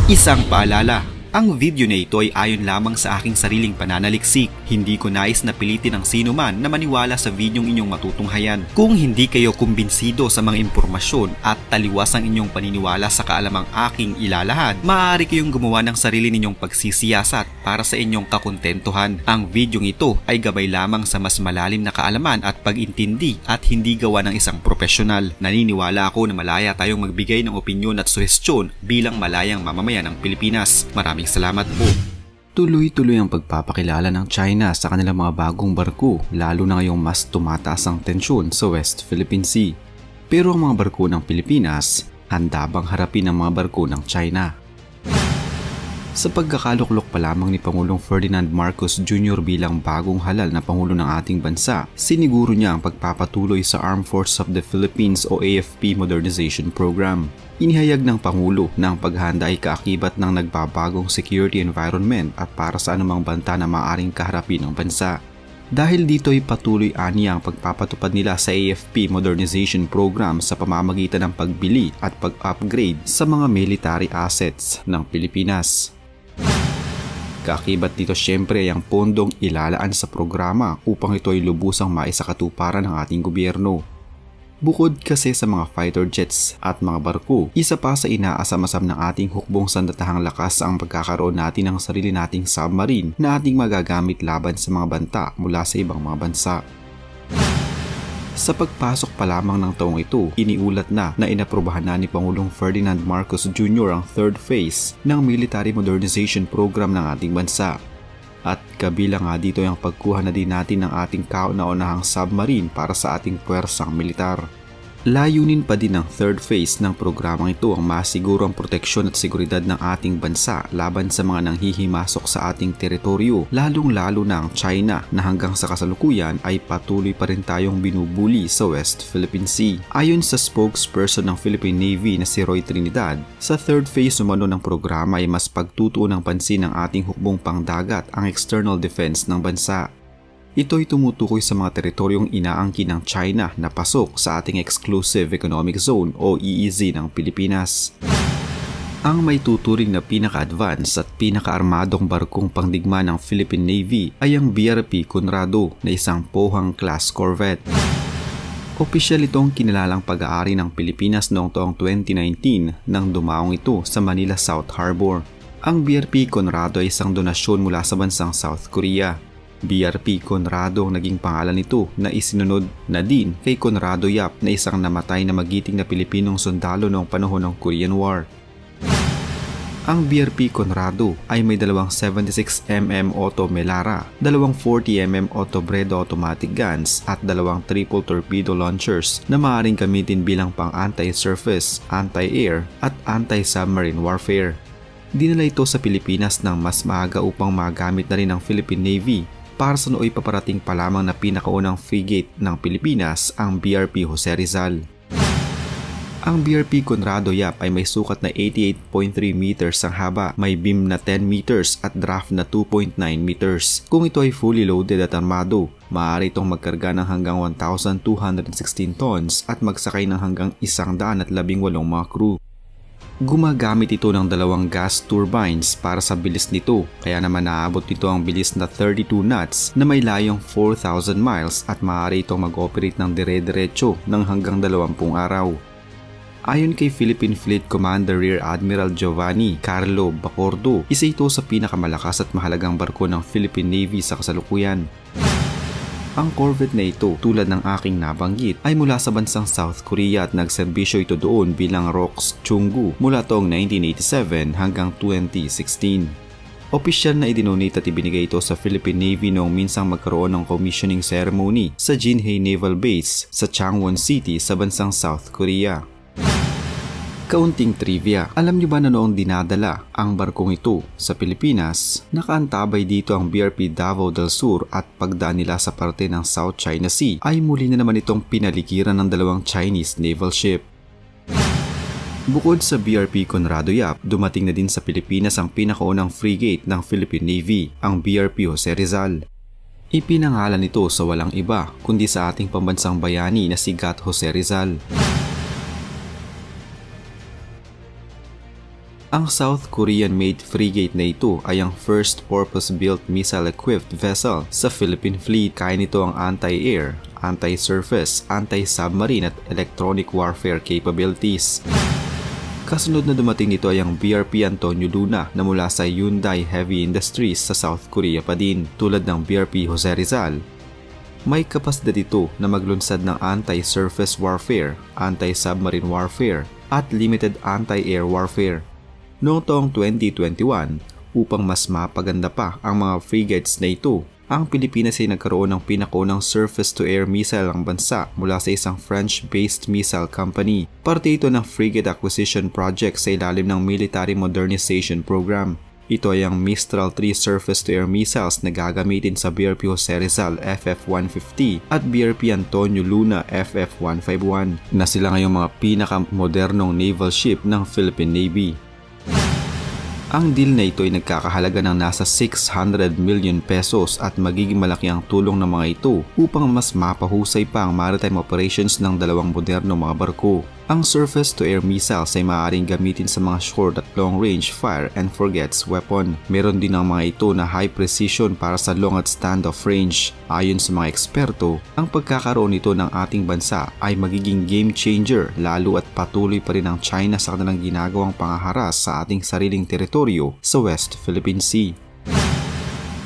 Isang paalala, ang video na ito ay ayon lamang sa aking sariling pananaliksik. Hindi ko nais na pilitin ang sino man na maniwala sa videong inyong matutunghayan. Kung hindi kayo kumbinsido sa mga impormasyon at taliwas ang inyong paniniwala sa kaalamang aking ilalahad, maaari kayong gumawa ng sarili ninyong pagsisiyasat para sa inyong kakontentuhan. Ang videong ito ay gabay lamang sa mas malalim na kaalaman at pag-intindi at hindi gawa ng isang profesional. Naniniwala ako na malaya tayong magbigay ng opinyon at suhestyon bilang malayang mamamayan ng Pilipinas. Maraming salamat po. Tuloy-tuloy ang pagpapakilala ng China sa kanilang mga bagong barko, lalo na ngayong mas tumataas ang tensyon sa West Philippine Sea. Pero ang mga barko ng Pilipinas, handa bang harapin ang mga barko ng China? Sa pagkakaluklok pa lamang ni Pangulong Ferdinand Marcos Jr. bilang bagong halal na Pangulo ng ating bansa, siniguro niya ang pagpapatuloy sa Armed Forces of the Philippines o AFP Modernization Program. Inihayag ng Pangulo na ang paghahanda ay kaakibat ng nagbabagong security environment at para sa anumang banta na maaaring kaharapin ng bansa. Dahil dito ay patuloy aniya ang pagpapatupad nila sa AFP Modernization Program sa pamamagitan ng pagbili at pag-upgrade sa mga military assets ng Pilipinas. Kaakibat dito syempre ay ang pondong ilalaan sa programa upang ito ay lubusang maisakatuparan ng ating gobyerno. Bukod kasi sa mga fighter jets at mga barko, isa pa sa inaasam-asam ng ating hukbong sandatahang lakas ang pagkakaroon natin ng sarili nating submarine na ating magagamit laban sa mga banta mula sa ibang mga bansa. Sa pagpasok pa lamang ng taong ito, iniulat na inaprobahan na ni Pangulong Ferdinand Marcos Jr. ang third phase ng Military Modernization Program ng ating bansa. At kabilang nga dito ang pagkuha na din natin ng ating kauna-unahang submarine para sa ating puwersang militar. Layunin pa din ng third phase ng programang ito ang masiguro ang proteksyon at seguridad ng ating bansa laban sa mga nanghihimasok sa ating teritoryo, lalong-lalo na ang China na hanggang sa kasalukuyan ay patuloy pa rin tayong binubuli sa West Philippine Sea. Ayon sa spokesperson ng Philippine Navy na si Roy Trinidad, sa third phase umano ng programa ay mas pagtutuon ng pansin ng ating hukbong pangdagat ang external defense ng bansa. Ito ay tumutukoy sa mga teritoryong inaangkin ng China na pasok sa ating Exclusive Economic Zone o EEZ ng Pilipinas. Ang may tuturing na pinaka-advance at pinaka-armadong barkong pangdigma ng Philippine Navy ay ang BRP Conrado na isang Pohang-class corvette. Opisyal itong kinilalang pag-aari ng Pilipinas noong taong 2019 nang dumaong ito sa Manila South Harbor. Ang BRP Conrado ay isang donasyon mula sa bansang South Korea. BRP Conrado ang naging pangalan nito na isinunod na din kay Conrado Yap na isang namatay na magiting na Pilipinong sundalo noong panahon ng Korean War. Ang BRP Conrado ay may dalawang 76mm Auto Melara, dalawang 40mm Auto Breda automatic guns at dalawang triple torpedo launchers na maaaring gamitin bilang pang anti-surface, anti-air at anti-submarine warfare. Dinala ito sa Pilipinas ng mas maaga upang magamit na rin ng Philippine Navy para sa nooy paparating pa lamang na pinakaunang frigate ng Pilipinas, ang BRP Jose Rizal. Ang BRP Conrado Yap ay may sukat na 88.3 meters ang haba, may beam na 10 meters at draft na 2.9 meters. Kung ito ay fully loaded at armado, maaari itong magkarga ng hanggang 1,216 tons at magsakay ng hanggang 118 mga crew. Gumagamit ito ng dalawang gas turbines para sa bilis nito, kaya naman naabot nito ang bilis na 32 knots na may layong 4,000 miles at maaari itong mag-operate ng dire-diretso ng hanggang 20 araw. Ayon kay Philippine Fleet Commander Rear Admiral Giovanni Carlo Bacordo, isa ito sa pinakamalakas at mahalagang barko ng Philippine Navy sa kasalukuyan. Ang corvette na ito, tulad ng aking nabanggit, ay mula sa bansang South Korea at nagserbisyo ito doon bilang ROKS Chunggu mula taong 1987 hanggang 2016. Opisyal na idinonate at ibinigay ito sa Philippine Navy noong minsang magkaroon ng commissioning ceremony sa Jinhae Naval Base sa Changwon City sa bansang South Korea. Kaunting trivia, alam niyo ba na noong dinadala ang barkong ito sa Pilipinas, nakaantabay dito ang BRP Davao del Sur at pagdaan nila sa parte ng South China Sea ay muli na naman itong pinaligiran ng dalawang Chinese naval ship. Bukod sa BRP Conrado Yap, dumating na din sa Pilipinas ang pinakaunang frigate ng Philippine Navy, ang BRP Jose Rizal. Ipinangalan ito sa walang iba kundi sa ating pambansang bayani na si Gat Jose Rizal. Ang South Korean-made frigate na ito ay ang first purpose-built missile-equipped vessel sa Philippine Fleet. Kaya nito ang anti-air, anti-surface, anti-submarine at electronic warfare capabilities. Kasunod na dumating nito ay ang BRP Antonio Luna na mula sa Hyundai Heavy Industries sa South Korea pa din. Tulad ng BRP Jose Rizal, may kapasidad ito na maglunsad ng anti-surface warfare, anti-submarine warfare at limited anti-air warfare. Noong taong 2021, upang mas mapaganda pa ang mga frigates na ito, ang Pilipinas ay nagkaroon ng pinakaunang surface-to-air missile ang bansa mula sa isang French-based missile company. Parte ito ng frigate acquisition project sa ilalim ng Military Modernization Program. Ito ay ang Mistral 3 surface-to-air missiles na gagamitin sa BRP Jose Rizal FF-150 at BRP Antonio Luna FF-151 na sila ngayong mga pinakamodernong naval ship ng Philippine Navy. Ang deal na ito ay nagkakahalaga ng nasa 600 million pesos at magiging malaki ang tulong ng mga ito upang mas mapahusay pa ang maritime operations ng dalawang modernong mga barko. Ang surface-to-air missiles ay maaaring gamitin sa mga short at long-range fire and forgets weapon. Meron din ang mga ito na high precision para sa long at standoff range. Ayon sa mga eksperto, ang pagkakaroon nito ng ating bansa ay magiging game changer lalo at patuloy pa rin ang China sa kanilang ginagawang pangaharas sa ating sariling teritoryo sa West Philippine Sea.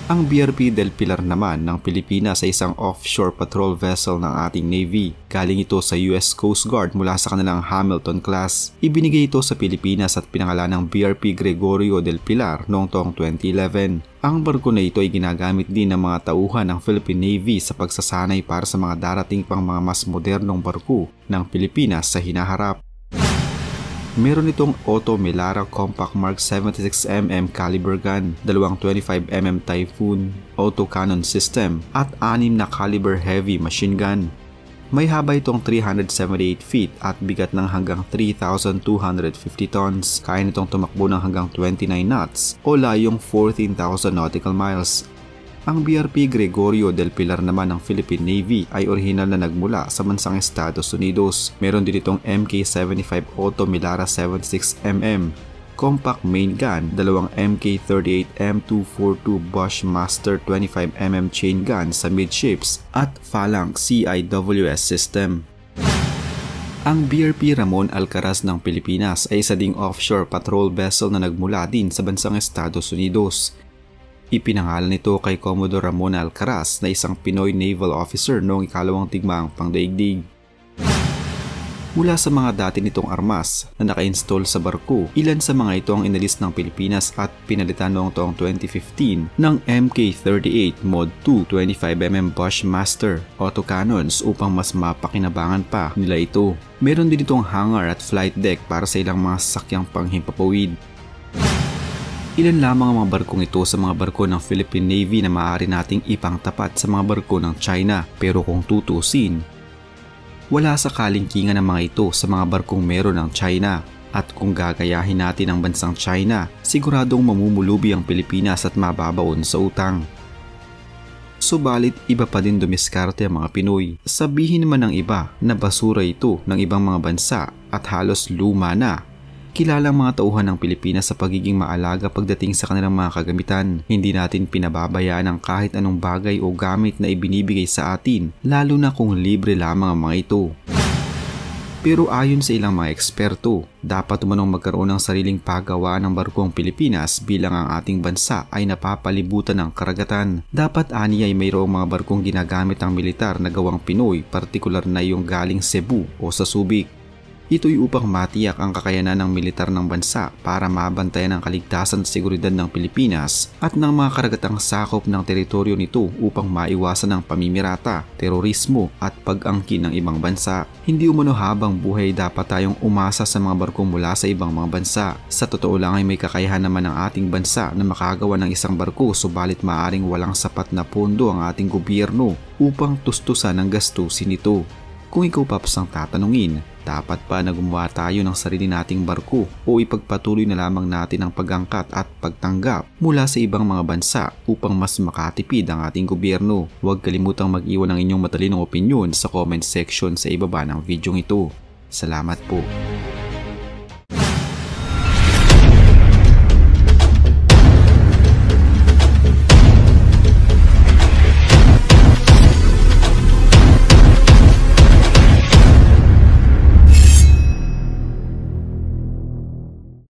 Ang BRP Del Pilar naman ng Pilipinas ay isang offshore patrol vessel ng ating Navy. Galing ito sa US Coast Guard mula sa kanilang Hamilton class. Ibinigay ito sa Pilipinas at pinangalan ng BRP Gregorio Del Pilar noong taong 2011. Ang barko na ito ay ginagamit din ng mga tauhan ng Philippine Navy sa pagsasanay para sa mga darating pang mga mas modernong barko ng Pilipinas sa hinaharap. Meron itong Otto Melara Compact Mark 76mm caliber gun, dalawang 25mm Typhoon autocannon system at 6 na caliber heavy machine gun. May haba itong 378 feet at bigat ng hanggang 3,250 tons. Kaya nitong tumakbo ng hanggang 29 knots o layong 14,000 nautical miles. Ang BRP Gregorio Del Pilar naman ng Philippine Navy ay orihinal na nagmula sa bansang Estados Unidos. Meron din itong MK-75 Otto Melara 76mm, compact main gun, dalawang MK-38 M242 Bushmaster 25mm chain gun sa midships at Phalanx CIWS system. Ang BRP Ramon Alcaraz ng Pilipinas ay isa ding offshore patrol vessel na nagmula din sa bansang Estados Unidos. Ipinangalan nito kay Commodore Ramon Alcaraz na isang Pinoy naval officer noong ikalawang digmaang pangdaigdig. Mula sa mga dati nitong armas na naka-install sa barko, ilan sa mga ito ang inalis ng Pilipinas at pinalitan noong taong 2015 ng MK-38 Mod 2 25mm Bushmaster autocannons upang mas mapakinabangan pa nila ito. Meron din itong hangar at flight deck para sa ilang mga sasakyang panghimpapawid. Ilan lamang ang mga barkong ito sa mga barko ng Philippine Navy na maaari nating ipangtapat sa mga barko ng China, pero kung tutusin, wala sa kalingkingan ng mga ito sa mga barkong meron ng China. At kung gagayahin natin ang bansang China, siguradong mamumulubi ang Pilipinas at mababaon sa utang. Subalit iba pa din dumiskarte ang mga Pinoy. Sabihin naman ng iba na basura ito ng ibang mga bansa at halos luma na. Kilala ang mga tauhan ng Pilipinas sa pagiging maalaga pagdating sa kanilang mga kagamitan. Hindi natin pinababayaan ang kahit anong bagay o gamit na ibinibigay sa atin, lalo na kung libre lamang ang mga ito. Pero ayon sa ilang mga eksperto, dapat umanong magkaroon ng sariling paggawaan ng barkong Pilipinas bilang ang ating bansa ay napapalibutan ng karagatan. Dapat ani ay mayroong mga barkong ginagamit ang militar na gawang Pinoy, partikular na yung galing Cebu o sa Subic. Ito'y upang matiyak ang kakayanan ng militar ng bansa para mabantayan ang kaligtasan at seguridad ng Pilipinas at ng mga karagatang sakop ng teritoryo nito upang maiwasan ang pamimirata, terorismo at pag-angkin ng ibang bansa. Hindi umano habang buhay dapat tayong umasa sa mga barko mula sa ibang mga bansa. Sa totoo lang ay may kakayahan naman ang ating bansa na makagawa ng isang barko, subalit maaaring walang sapat na pondo ang ating gobyerno upang tustusan ang gastusin nito. Kung ikaw paps ang tatanungin, dapat pa na gumawa tayo ng sarili nating barko o ipagpatuloy na lamang natin ang pag-angkat at pagtanggap mula sa ibang mga bansa upang mas makatipid ang ating gobyerno? Huwag kalimutang mag-iwan ng inyong matalinong opinyon sa comment section sa ibaba ng video ito. Salamat po.